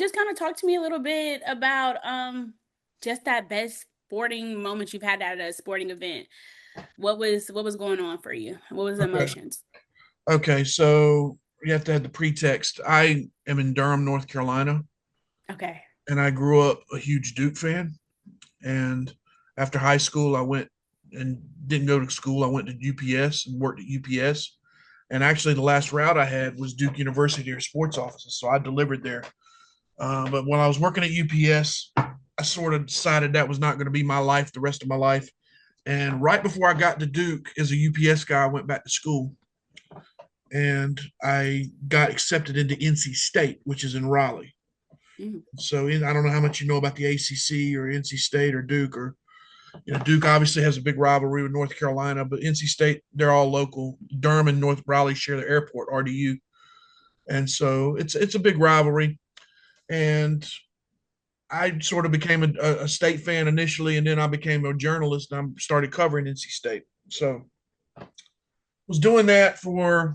just kind of talk to me a little bit about just that best sporting moment you've had at a sporting event. What was going on for you? What was the Okay. emotions? Okay. So you have to have the pretext. I am in Durham, North Carolina, Okay. and I grew up a huge Duke fan. And after high school, I went and didn't go to school. I went to UPS and worked at UPS. And actually, the last route I had was Duke University or sports offices. So I delivered there. But when I was working at UPS, I sort of decided that was not going to be my life the rest of my life. And right before I got to Duke as a UPS guy, I went back to school and I got accepted into NC State, which is in Raleigh. Mhm. So I don't know how much you know about the ACC or NC State or Duke or Duke obviously has a big rivalry with North Carolina, but NC State they're all local. Durham and North Raleigh share the airport, RDU, and so it's a big rivalry. And I sort of became a state fan initially, and then I became a journalist and I started covering NC State. So was doing that for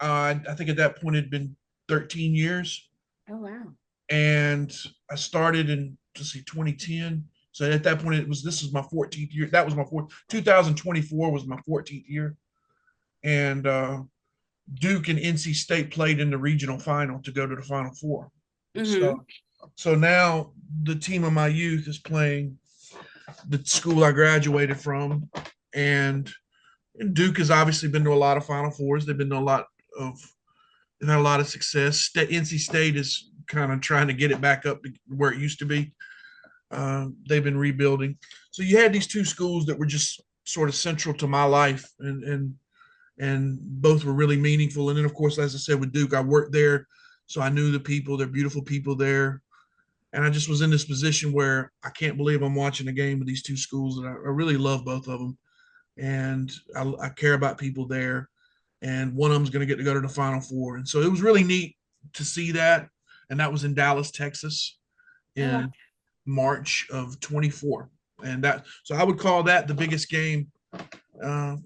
I think at that point it had been 13 years, Oh wow. and I started in let's see 2010. So at that point it was this was my 14th year. That was my 2024 was my 14th year, and Duke and NC State played in the regional final to go to the Final Four. So Mm-hmm. so now the team of my youth is playing the school I graduated from, and Duke has obviously been to a lot of Final Fours. They've been to a lot of they've had a lot of success. NC State is kind of trying to get it back up to where it used to be. They've been rebuilding. So you had these two schools that were just sort of central to my life, and both were really meaningful. And then, of course, as I said with Duke, I worked there, so I knew the people. They're beautiful people there, and I just was in this position where I can't believe I'm watching a game of these two schools, and I really love both of them, and I care about people there, and one of them's going to get to go to the Final Four, and so it was really neat to see that, and that was in Dallas, Texas, Oh wow. in March of 24. And that, so I would call that the biggest game.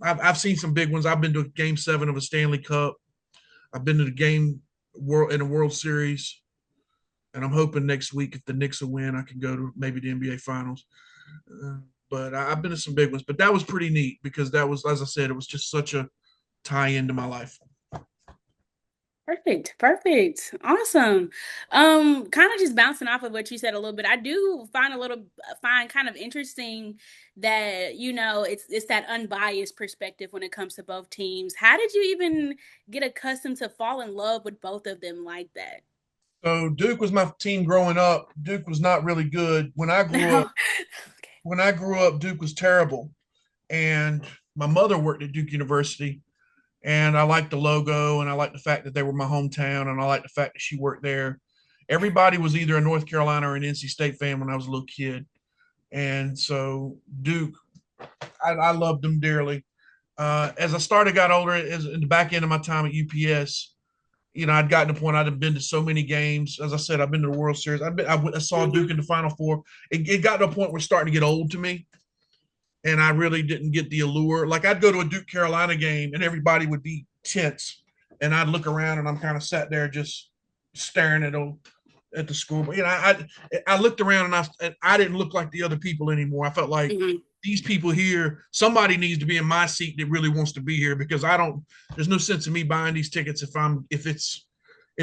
I've seen some big ones. I've been to game 7 of a Stanley Cup. I've been to the game world in a World Series. And I'm hoping next week, if the Knicks will win, I can go to maybe the NBA Finals. Uh, but I've been to some big ones. But that was pretty neat because that was, as I said, it was just such a tie into my life. Perfect. Perfect. Awesome. Kind of just bouncing off of what you said a little bit. I do find kind of interesting that, it's that unbiased perspective when it comes to both teams. How did you even get accustomed to fall in love with both of them like that? So Duke was my team growing up. Duke was not really good when I grew up. No. Okay. When I grew up, Duke was terrible. And my mother worked at Duke University, and I liked the logo, and I liked the fact that they were my hometown, and I liked the fact that she worked there. Everybody was either a North Carolina or an NC State fan when I was a little kid, and so Duke, I loved them dearly. As I started got older, as in the back end of my time at UPS, I'd gotten to the point I'd been to so many games. As I said, I've been to the World Series. I saw Duke in Mhm. the Final Four. It got to a point where it's starting to get old to me, and I really didn't get the allure. Like I'd go to a Duke Carolina game and everybody would be tense, and I'd look around and I'm kind of sat there just staring at the school. But I looked around and I didn't look like the other people anymore. I felt like Mhm. these people here, somebody needs to be in my seat that really wants to be here because I don't. There's no sense in me buying these tickets if it's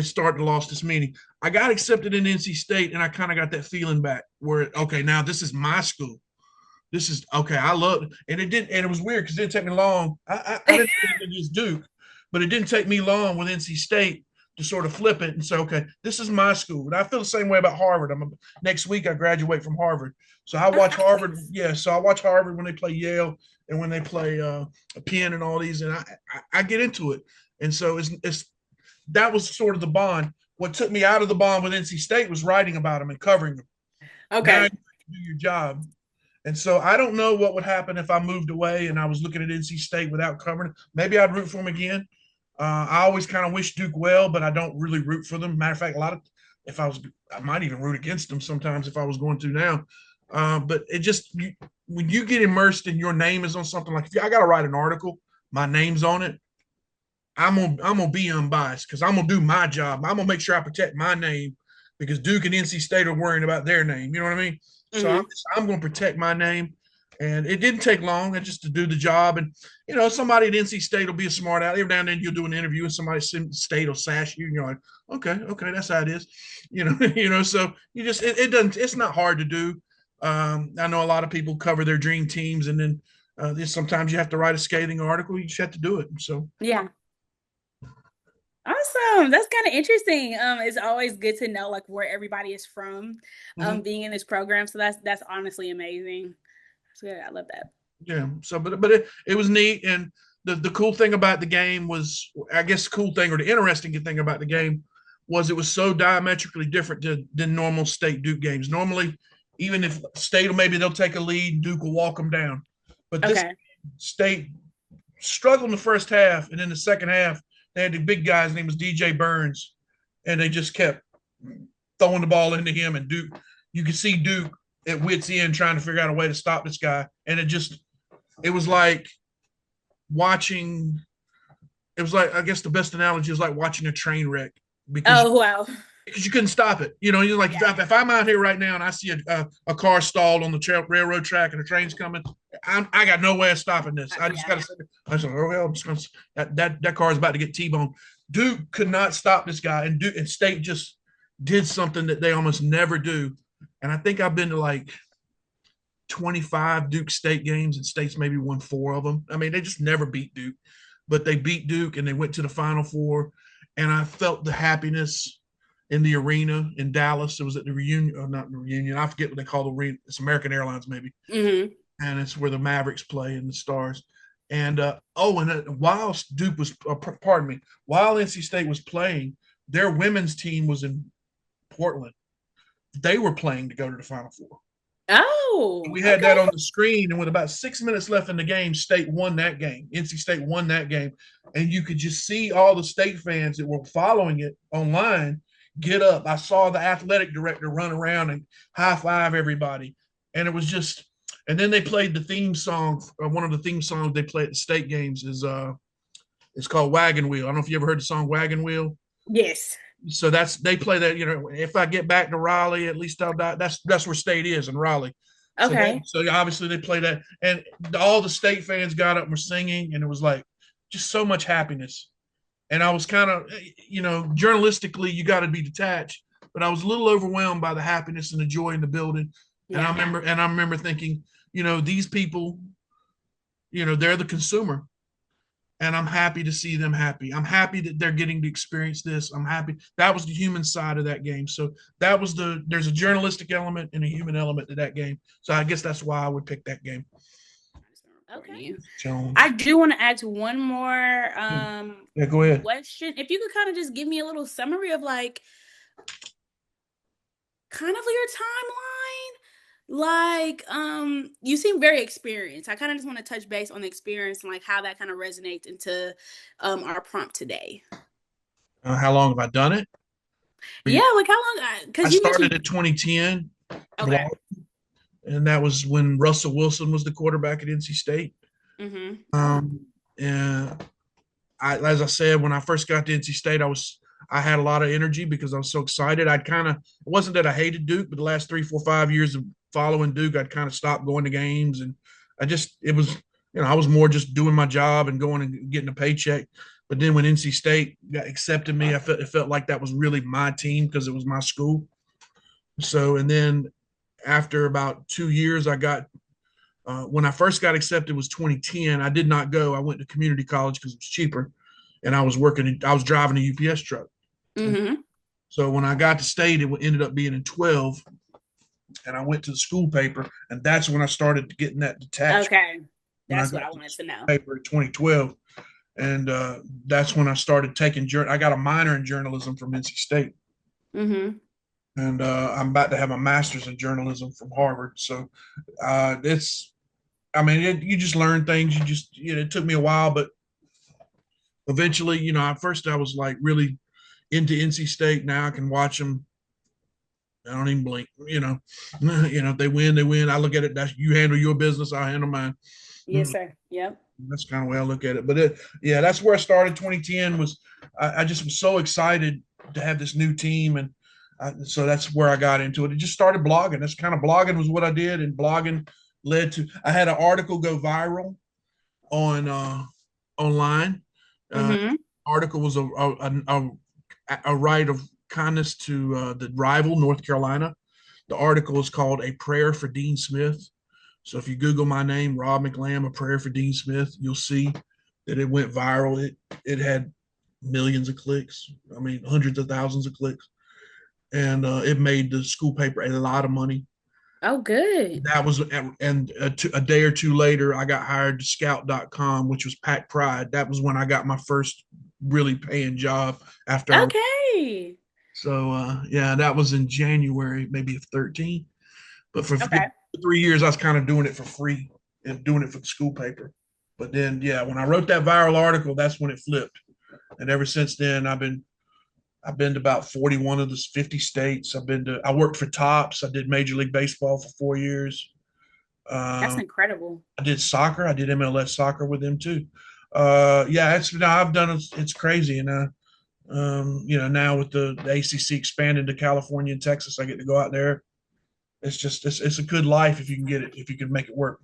starting to lost its meaning. I got accepted in NC State and I kind of got that feeling back where okay now this is my school, this is okay. I love it. And it didn't, and it was weird because it didn't take me long. I didn't think it was Duke, but it didn't take me long with NC State to sort of flip it and say, okay, this is my school. And I feel the same way about Harvard. Next week I graduate from Harvard. So I watch Harvard. Nice. Yeah. So I watch Harvard when they play Yale and when they play Penn and all these, and I get into it. And so it's that was sort of the bond. What took me out of the bond with NC State was writing about them and covering them. Now you Okay. do your job. And so I don't know what would happen if I moved away and I was looking at NC State without covering it. Maybe I'd root for them again. I always kind of wish Duke well, but I don't really root for them. Matter of fact, if I was, I might even root against them sometimes if I was going to now. But when you get immersed and your name is on something like if I got to write an article, my name's on it. I'm gonna be unbiased because I'm gonna do my job. I'm gonna make sure I protect my name because Duke and NC State are worrying about their name. You know what I mean? So Hmm. I'm going to protect my name. And it didn't take long just to do the job. And, somebody at NC State will be a smart aleck. Every now and then you'll do an interview and somebody at State will sash you and you're like, okay, that's how it is. So it doesn't, it's not hard to do. I know a lot of people cover their dream teams and then sometimes you have to write a scathing article. You just have to do it. So, Yeah. Awesome. That's kind of interesting. It's always good to know like where everybody is from, mhm. being in this program. So that's honestly amazing. That's good. I love that. Yeah. So, but it was neat. And the cool thing about the game was, I guess, the cool thing or the interesting thing about the game was it was so diametrically different than normal State Duke games. Normally, even if State maybe they'll take a lead, Duke will walk them down. But this Okay. State struggled in the first half, and in the second half, they had the big guy. His name was DJ Burns, and they just kept throwing the ball into him. And Duke, you could see Duke at wits end trying to figure out a way to stop this guy, and it was like watching. It was like, I guess the best analogy is like watching a train wreck because Oh, wow. because you couldn't stop it. You're like, Yeah. if I'm out here right now and I see a car stalled on the railroad track and a train's coming, I got no way of stopping this. I just got Yeah. to say, I said, oh, well, I'm just going to, that car is about to get T-boned. Duke could not stop this guy, and State just did something that they almost never do. And I think I've been to like 25 Duke State games, and State's maybe won 4 of them. I mean, they just never beat Duke, but they beat Duke and they went to the Final Four. And I felt the happiness in the arena in Dallas. It was at the reunion, or not the reunion. I forget what they call the arena. It's American Airlines, maybe. Hmm. And it's where the Mavericks play and the Stars. And while Duke was, pardon me, while NC State was playing, their women's team was in Portland. They were playing to go to the Final Four. Oh, We had that okay. on the screen, and with about 6 minutes left in the game, State won that game. NC State won that game, and you could just see all the State fans that were following it online get up. I saw the athletic director run around and high five everybody, and it was just. And then they played the theme song. One of the theme songs they play at the State games is it's called Wagon Wheel. I don't know if you ever heard the song Wagon Wheel. Yes. So they play that. If I get back to Raleigh, at least I'll die. That's where State is in Raleigh. Okay. So obviously they play that, and all the State fans got up and were singing, and it was like just so much happiness. And I was kind of, journalistically, you got to be detached, but I was a little overwhelmed by the happiness and the joy in the building. And I Yeah. remember thinking, these people, they're the consumer, and I'm happy to see them happy. I'm happy that they're getting to experience this. I'm happy. That was the human side of that game. So there's a journalistic element and a human element to that game. So I guess that's why I would pick that game. Okay. I Jones. do want to ask one more Yeah, go ahead. question. If you could kind of just give me a little summary of like kind of your timeline. Like, you seem very experienced. I kind of just want to touch base on the experience and like how that kind of resonates into our prompt today. How long have I done it? Yeah, like how long? I Because you started mentioned. at 2010, Okay. and that was when Russell Wilson was the quarterback at NC State. Mm-hmm. And as I said, when I first got to NC State, I had a lot of energy because I was so excited. It wasn't that I hated Duke, but the last 3, 4, 5 years of following Duke, I'd kind of stopped going to games, and it was, I was more just doing my job and going and getting a paycheck. But then when NC State accepted me, it felt like that was really my team because it was my school. So, and then after about 2 years, when I first got accepted was 2010. I did not go. I went to community college because it was cheaper, and I was driving a UPS truck. And Mm-hmm. so when I got to state, it ended up being in 12, and I went to the school paper, and that's when I started getting that detached. Okay. When I That's what got I to the wanted to school know. paper in 2012, and that's when I started taking I got a minor in journalism from NC State, Mm-hmm. and I'm about to have a master's in journalism from Harvard. So it's, I mean, you just learn things. It took me a while, but eventually, at first I was like really into NC State. Now I can watch them. I don't even blink. If they win, they win. I look at it. That's, you handle your business. I handle mine. Yes, sir. Yep. That's kind of the way I look at it. But yeah, that's where I started. 2010 was. I just was so excited to have this new team, and So that's where I got into it. It just started blogging. That's kind of blogging was what I did, and blogging led to. I had an article go viral on online. Uh, Mm-hmm. Article was a rite of kindness to the rival North Carolina. The article is called "A Prayer for Dean Smith." So if you Google my name, Rob McLamb, "A Prayer for Dean Smith," you'll see that it went viral. It had millions of clicks. I mean, hundreds of thousands of clicks, and it made the school paper a lot of money. Oh, good. That was and a day or two later, I got hired to Scout.com, which was Pack Pride. That was when I got my first really paying job after I. Okay. So yeah, that was in January, maybe of 13. But for Okay. 3 years, I was kind of doing it for free and doing it for the school paper. But then, yeah, when I wrote that viral article, that's when it flipped. And ever since then, I've been to about 41 of the 50 states. I worked for Tops. I did Major League Baseball for 4 years. That's Um, incredible. I did soccer. I did MLS soccer with them too. Yeah, I've done it's crazy. And now with the ACC expanding to California and Texas, I get to go out there. It's just it's a good life if you can get it, if you can make it work.